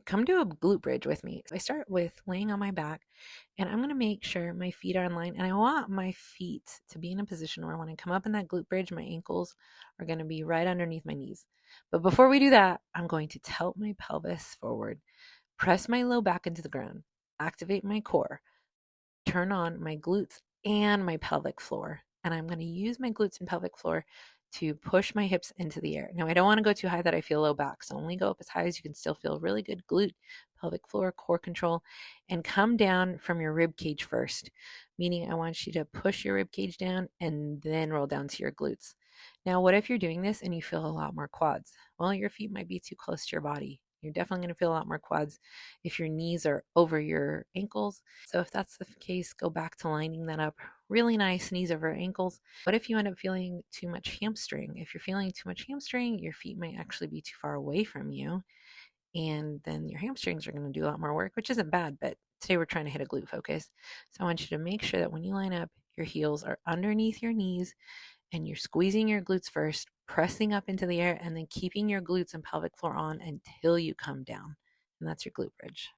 Come do a glute bridge with me. I start with laying on my back and I'm going to make sure my feet are in line. And I want my feet to be in a position where when I come up in that glute bridge, my ankles are going to be right underneath my knees. But before we do that, I'm going to tilt my pelvis forward, press my low back into the ground, activate my core, turn on my glutes and my pelvic floor. And I'm going to use my glutes and pelvic floor to push my hips into the air. Now, I don't want to go too high that I feel low back. So only go up as high as you can still feel really good glute, pelvic floor, core control, and come down from your rib cage first, meaning I want you to push your rib cage down and then roll down to your glutes. Now, what if you're doing this and you feel a lot more quads? Well, your feet might be too close to your body. You're definitely going to feel a lot more quads if your knees are over your ankles. So if that's the case, go back to lining that up really nice, knees over ankles. What if you end up feeling too much hamstring? If you're feeling too much hamstring, your feet might actually be too far away from you. And then your hamstrings are going to do a lot more work, which isn't bad, but today we're trying to hit a glute focus. So I want you to make sure that when you line up, your heels are underneath your knees and you're squeezing your glutes first, pressing up into the air, and then keeping your glutes and pelvic floor on until you come down. And that's your glute bridge.